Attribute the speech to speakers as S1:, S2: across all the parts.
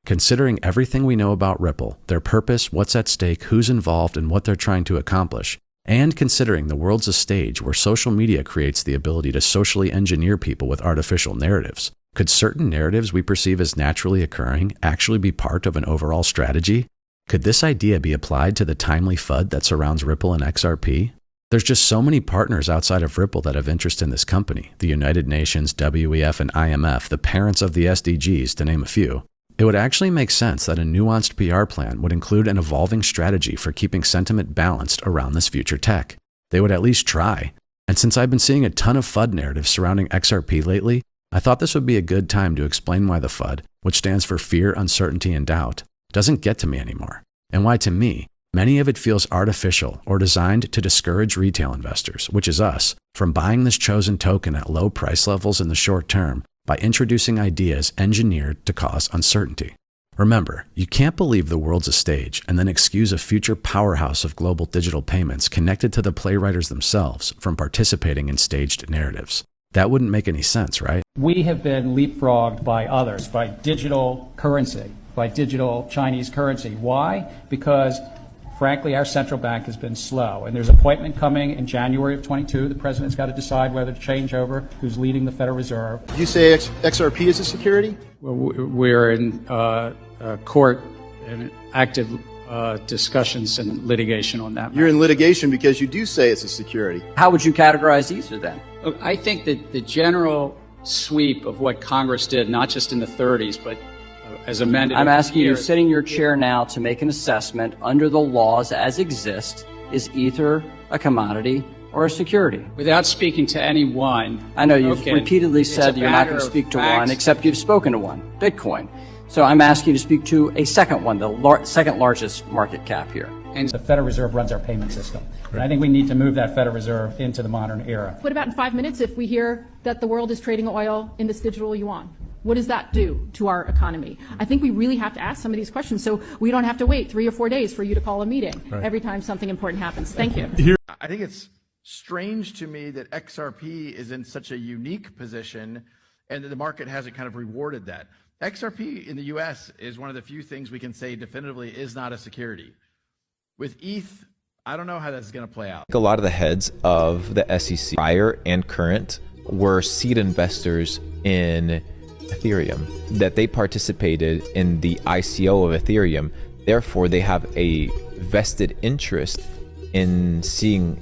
S1: Considering everything we know about Ripple, their purpose, what's at stake, who's involved, and what they're trying to accomplish, and considering the world's a stage where social media creates the ability to socially engineer people with artificial narratives, could certain narratives we perceive as naturally occurring actually be part of an overall strategy? Could this idea be applied to the timely FUD that surrounds Ripple and XRP? There's just so many partners outside of Ripple that have interest in this company, the United Nations, WEF, and IMF, the parents of the SDGs, to name a few. It would actually make sense that a nuanced PR plan would include an evolving strategy for keeping sentiment balanced around this future tech. They would at least try. And since I've been seeing a ton of FUD narratives surrounding XRP lately, I thought this would be a good time to explain why the FUD, which stands for fear, uncertainty, and doubt, doesn't get to me anymore. And why, to me, many of it feels artificial or designed to discourage retail investors, which is us, from buying this chosen token at low price levels in the short term by introducing ideas engineered to cause uncertainty. Remember, you can't believe the world's a stage and then excuse a future powerhouse of global digital payments connected to the playwriters themselves from participating in staged narratives. That wouldn't make any sense, right?
S2: We have been leapfrogged by others, by digital currency, by digital Chinese currency. Why? Because frankly, our central bank has been slow. And there's an appointment coming in January of 22. The president's got to decide whether to change over who's leading the Federal Reserve.
S3: You say XRP is a security?
S2: Well, we're in court and active discussions and litigation on that.
S3: You're in litigation because you do say it's a security.
S4: How would you categorize Ether then?
S2: Look, I think that the general sweep of what Congress did, not just in the 30s, but as amended.
S4: I'm asking you, sitting in your chair now, to make an assessment under the laws as exist. Is Ether a commodity or a security?
S2: Without speaking to any one.
S4: I know you've repeatedly said you're not going to speak to one, except you've spoken to one, Bitcoin. So I'm asking you to speak to a second one, the second largest market cap here.
S2: And the Federal Reserve runs our payment system. And I think we need to move that Federal Reserve into the modern era.
S5: What about in 5 minutes if we hear that the world is trading oil in this digital yuan? What does that do to our economy? I think we really have to ask some of these questions so we don't have to wait 3 or 4 days for you to call a meeting every time something important happens. Thank you.
S6: I think it's strange to me that XRP is in such a unique position and that the market hasn't kind of rewarded that. XRP in the US is one of the few things we can say definitively is not a security. With ETH, I don't know how that's going to play out.
S7: A lot of the heads of the SEC, prior and current, were seed investors in Ethereum, that they participated in the ICO of Ethereum. Therefore, they have a vested interest in seeing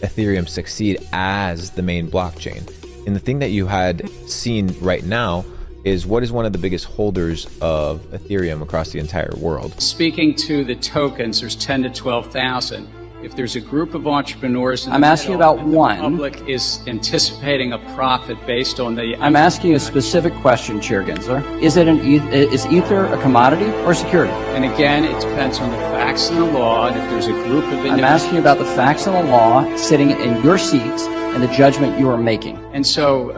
S7: Ethereum succeed as the main blockchain. And the thing that you had seen right now is what is one of the biggest holders of Ethereum across the entire world.
S2: Speaking to the tokens, there's 10 to 12,000. If there's a group of entrepreneurs in
S4: I'm asking about one.
S2: The public is anticipating a profit based on the...
S4: I'm asking a specific question, Chair Gensler. Is Ether a commodity or security?
S2: And again, it depends on the facts and the law, and if there's a group of individuals...
S4: I'm asking about the facts and the law sitting in your seats and the judgment you are making.
S2: And so,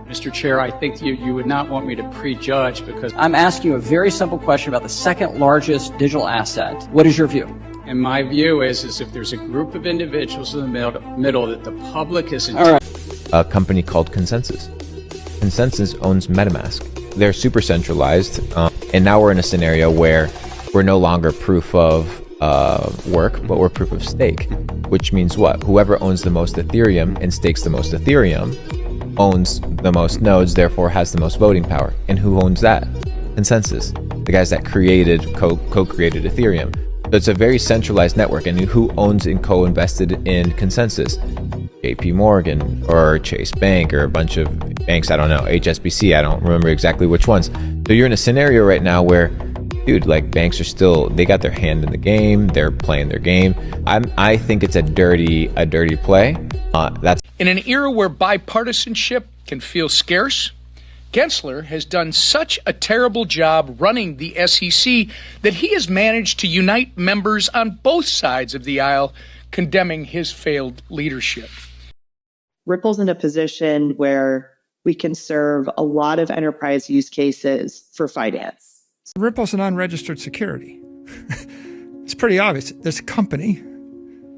S2: Mr. Chair, I think you would not want me to prejudge because...
S4: I'm asking you a very simple question about the second largest digital asset. What is your view?
S2: And my view is if there's a group of individuals in the middle that the public is...
S7: All right. A company called Consensus. Consensus owns MetaMask. They're super centralized, and now we're in a scenario where we're no longer proof of work, but we're proof of stake, which means what? Whoever owns the most Ethereum and stakes the most Ethereum owns the most nodes, therefore has the most voting power. And who owns that? Consensus, the guys that created, co-created Ethereum. So it's a very centralized network, and who owns and co-invested in Consensus? JP Morgan or Chase Bank or a bunch of banks, I don't know, HSBC, I don't remember exactly which ones. So you're in a scenario right now where, dude, like banks are still, they got their hand in the game, they're playing their game. I think it's a dirty play. That's
S8: in an era where bipartisanship can feel scarce, Gensler has done such a terrible job running the SEC that he has managed to unite members on both sides of the aisle, condemning his failed leadership.
S9: Ripple's in a position where we can serve a lot of enterprise use cases for finance.
S10: Ripple's an unregistered security. It's pretty obvious. There's a company.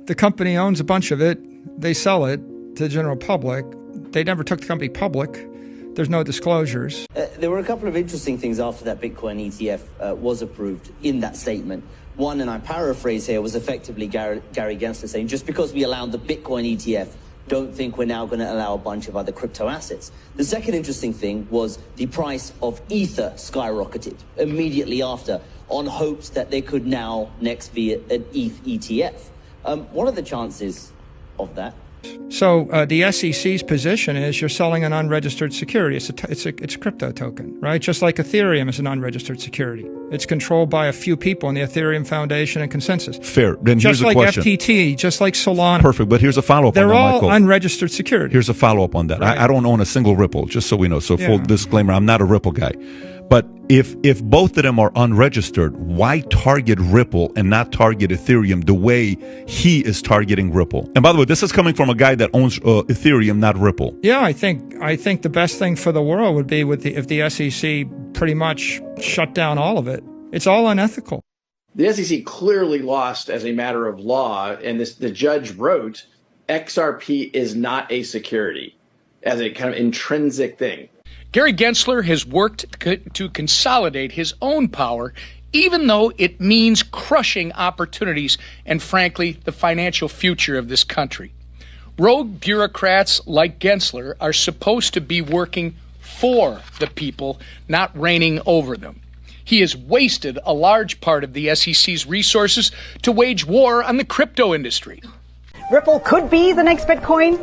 S10: The company owns a bunch of it. They sell it to the general public. They never took the company public. There's no disclosures.
S11: There were a couple of interesting things after that Bitcoin ETF was approved in that statement. One, and I paraphrase here, was effectively Gary Gensler saying, just because we allowed the Bitcoin ETF, don't think we're now going to allow a bunch of other crypto assets. The second interesting thing was the price of Ether skyrocketed immediately after on hopes that there could now next be an ETH ETF. What are the chances of that?
S10: So the SEC's position is you're selling an unregistered security. It's a crypto token, right? Just like Ethereum is an unregistered security. It's controlled by a few people in the Ethereum Foundation and Consensus.
S12: Fair. Then
S10: just
S12: here's a
S10: like
S12: question.
S10: FTT, just like Solana.
S12: Perfect. But here's a follow-up on that,
S10: They're all
S12: Michael.
S10: unregistered security.
S12: Here's a follow-up on that.
S10: Right.
S12: I don't own a single Ripple, just so we know. So full
S10: Yeah.
S12: disclaimer, I'm not a Ripple guy. But if both of them are unregistered, why target Ripple and not target Ethereum the way he is targeting Ripple? And by the way, this is coming from a guy that owns Ethereum, not Ripple.
S10: Yeah, I think the best thing for the world would be if the SEC pretty much shut down all of it. It's all unethical.
S13: The SEC clearly lost as a matter of law, and the judge wrote, XRP is not a security, as a kind of intrinsic thing.
S8: Gary Gensler has worked to consolidate his own power, even though it means crushing opportunities and, frankly, the financial future of this country. Rogue bureaucrats like Gensler are supposed to be working for the people, not reigning over them. He has wasted a large part of the SEC's resources to wage war on the crypto industry.
S14: Ripple could be the next Bitcoin?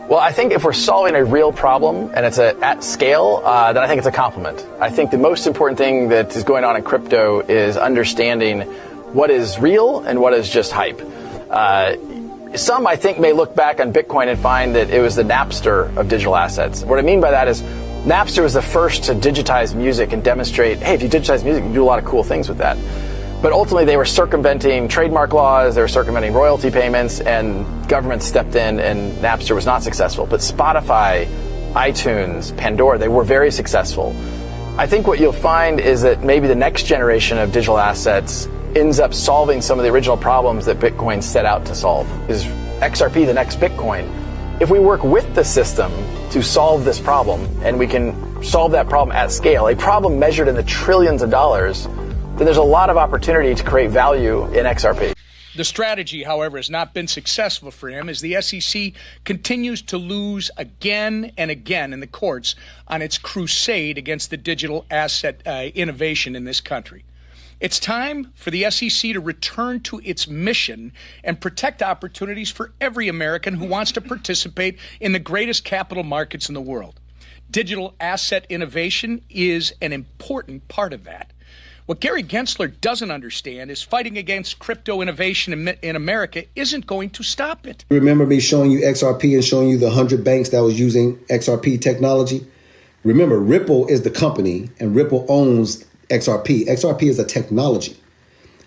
S15: Well, I think if we're solving a real problem and it's at scale, then I think it's a compliment. I think the most important thing that is going on in crypto is understanding what is real and what is just hype. Some, I think, may look back on Bitcoin and find that it was the Napster of digital assets. What I mean by that is Napster was the first to digitize music and demonstrate, hey, if you digitize music, you can do a lot of cool things with that. But ultimately, they were circumventing trademark laws, they were circumventing royalty payments, and government stepped in, and Napster was not successful. But Spotify, iTunes, Pandora, they were very successful. I think what you'll find is that maybe the next generation of digital assets ends up solving some of the original problems that Bitcoin set out to solve. Is XRP the next Bitcoin? If we work with the system to solve this problem, and we can solve that problem at scale, a problem measured in the trillions of dollars, then there's a lot of opportunity to create value in XRP.
S8: The strategy, however, has not been successful for him as the SEC continues to lose again and again in the courts on its crusade against the digital asset innovation in this country. It's time for the SEC to return to its mission and protect opportunities for every American who wants to participate in the greatest capital markets in the world. Digital asset innovation is an important part of that. What Gary Gensler doesn't understand is fighting against crypto innovation in America isn't going to stop it.
S16: Remember me showing you XRP and showing you the 100 banks that was using XRP technology? Remember, Ripple is the company and Ripple owns XRP. XRP is a technology.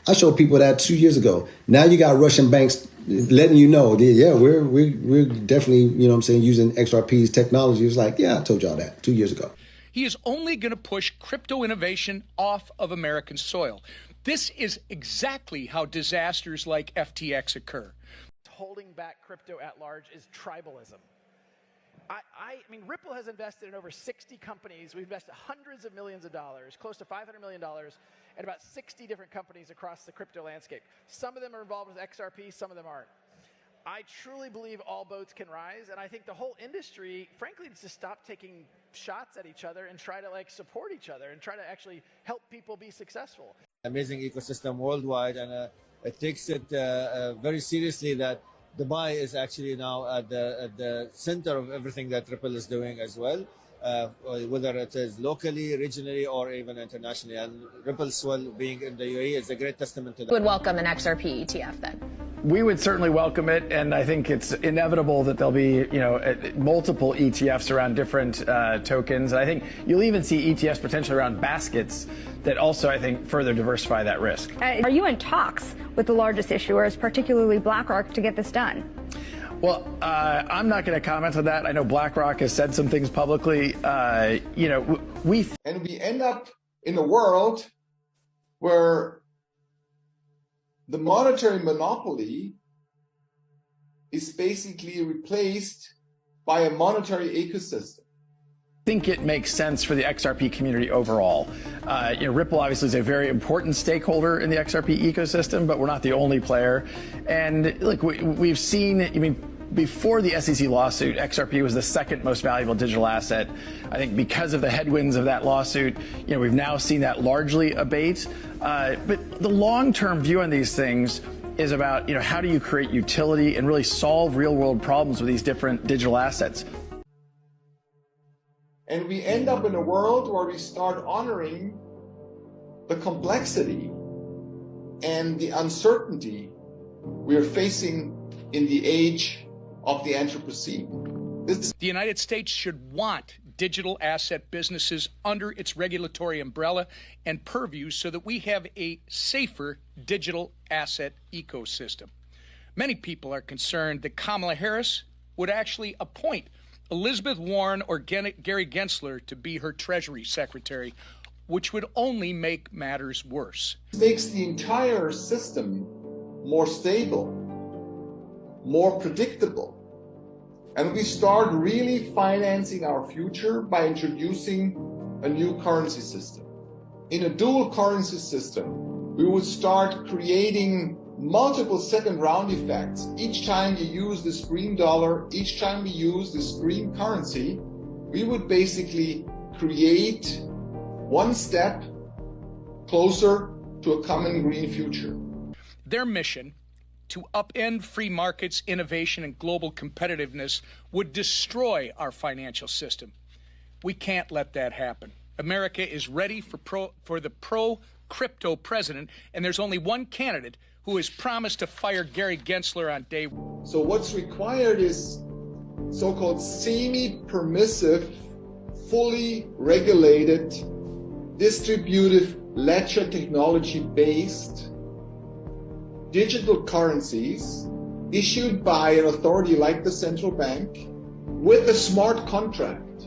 S16: I showed people that 2 years ago. Now you got Russian banks letting you know, yeah, we're definitely, you know what I'm saying, using XRP's technology. It was like, yeah, I told y'all that 2 years ago.
S8: He is only going to push crypto innovation off of American soil. This is exactly how disasters like FTX occur.
S17: Holding back crypto at large is tribalism. I mean, Ripple has invested in over 60 companies. We've invested hundreds of millions of dollars, close to $500 million, at about 60 different companies across the crypto landscape. Some of them are involved with XRP, some of them aren't. I truly believe all boats can rise, and I think the whole industry, frankly, needs to stop taking shots at each other and try to support each other and try to actually help people be successful.
S18: Amazing ecosystem worldwide, and it takes it very seriously that Dubai is actually now at the center of everything that Ripple is doing as well, whether it is locally, regionally, or even internationally. And Ripple Swell being in the UAE is a great testament to that.
S19: Would welcome an XRP ETF then?
S20: We would certainly welcome it, and I think it's inevitable that there'll be, multiple ETFs around different tokens. And I think you'll even see ETFs potentially around baskets that also, I think, further diversify that risk.
S19: Are you in talks with the largest issuers, particularly BlackRock, to get this done?
S20: Well, I'm not going to comment on that. I know BlackRock has said some things publicly. And we
S21: end up in a world where the monetary monopoly is basically replaced by a monetary ecosystem.
S20: think it makes sense for the XRP community overall. Ripple obviously is a very important stakeholder in the XRP ecosystem, but we're not the only player. And look, we've seen, before the SEC lawsuit, XRP was the second most valuable digital asset. I think because of the headwinds of that lawsuit, we've now seen that largely abate. But the long-term view on these things is about, how do you create utility and really solve real-world problems with these different digital assets?
S21: And we end up in a world where we start honoring the complexity and the uncertainty we're facing in the age of the Anthropocene.
S8: The United States should want digital asset businesses under its regulatory umbrella and purview so that we have a safer digital asset ecosystem. Many people are concerned that Kamala Harris would actually appoint Elizabeth Warren or Gary Gensler to be her Treasury Secretary, which would only make matters worse.
S21: It makes the entire system more stable, more predictable. And we start really financing our future by introducing a new currency system. In a dual currency system, we would start creating multiple second round effects. Each time you use this green dollar, each time we use this green currency, we would basically create one step closer to a common green future.
S8: Their mission to upend free markets, innovation, and global competitiveness would destroy our financial system. We can't let that happen. America is ready for the pro-crypto president, and there's only one candidate who has promised to fire Gary Gensler on day one.
S21: So what's required is so-called semi-permissive, fully regulated, distributive ledger technology-based digital currencies issued by an authority like the central bank with a smart contract.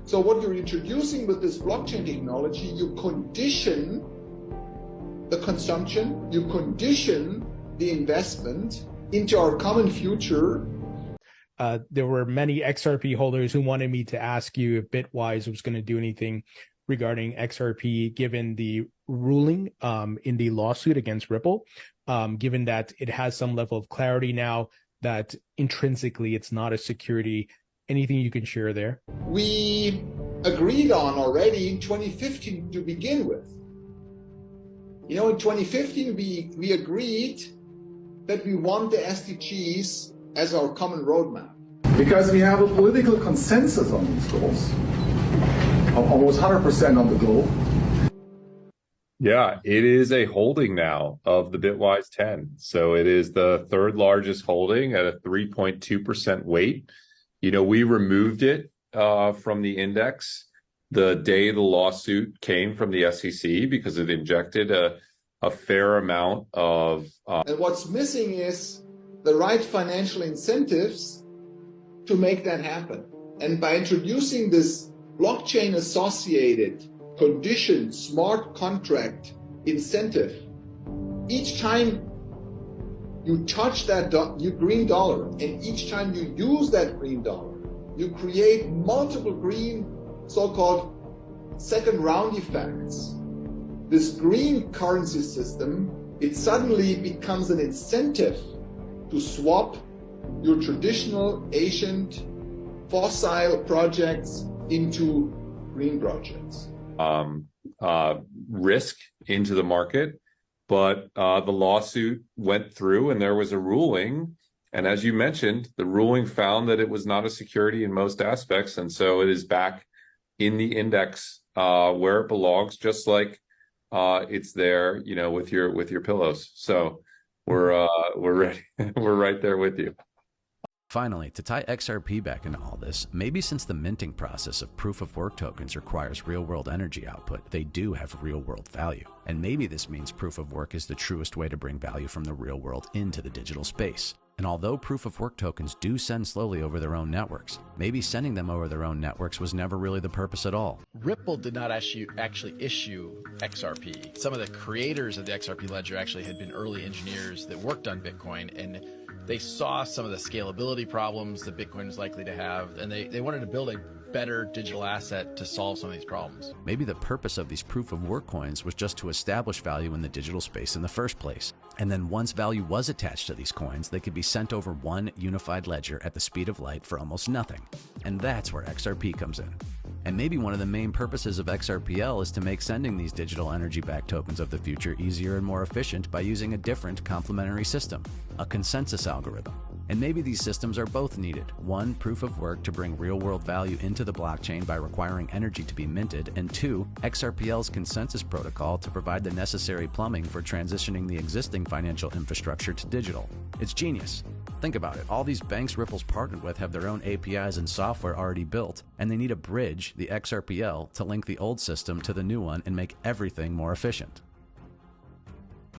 S21: So what you're introducing with this blockchain technology, you condition the consumption, you condition the investment into our common future.
S1: There were many XRP holders who wanted me to ask you if Bitwise was going to do anything regarding XRP, given the ruling in the lawsuit against Ripple, given that it has some level of clarity now that intrinsically it's not a security. Anything you can share there?
S21: We agreed on already in 2015 to begin with. In 2015, we agreed that we want the SDGs as our common roadmap. Because we have a political consensus on these goals, almost 100% on the globe.
S22: Yeah, it is a holding now of the Bitwise 10. So it is the third largest holding at a 3.2% weight. We removed it from the index the day the lawsuit came from the SEC because it injected a fair amount of...
S21: And what's missing is the right financial incentives to make that happen. And by introducing this blockchain-associated conditioned smart contract incentive, each time you touch that green dollar and each time you use that green dollar, you create multiple green so-called second round effects. This green currency system, it suddenly becomes an incentive to swap your traditional ancient fossil projects into green projects.
S22: Risk into the market, but the lawsuit went through and there was a ruling. And as you mentioned, the ruling found that it was not a security in most aspects. And so it is back in the index where it belongs, just like it's there, with your pillows. So we're ready. We're right there with you.
S23: Finally, to tie XRP back into all this, maybe since the minting process of proof-of-work tokens requires real-world energy output, they do have real-world value. And maybe this means proof-of-work is the truest way to bring value from the real world into the digital space. And although proof-of-work tokens do send slowly over their own networks, maybe sending them over their own networks was never really the purpose at all.
S6: Ripple did not actually issue XRP. Some of the creators of the XRP ledger actually had been early engineers that worked on Bitcoin, and they saw some of the scalability problems that Bitcoin was likely to have, and they wanted to build a better digital asset to solve some of these problems.
S23: Maybe the purpose of these proof-of-work coins was just to establish value in the digital space in the first place. And then once value was attached to these coins, they could be sent over one unified ledger at the speed of light for almost nothing. And that's where XRP comes in. And maybe one of the main purposes of XRPL is to make sending these digital energy-backed tokens of the future easier and more efficient by using a different complementary system, a consensus algorithm. And maybe these systems are both needed. One, proof of work to bring real-world value into the blockchain by requiring energy to be minted, and two, XRPL's consensus protocol to provide the necessary plumbing for transitioning the existing financial infrastructure to digital. It's genius. Think about it. All these banks Ripple's partnered with have their own APIs and software already built, and they need a bridge, the XRPL, to link the old system to the new one and make everything more efficient.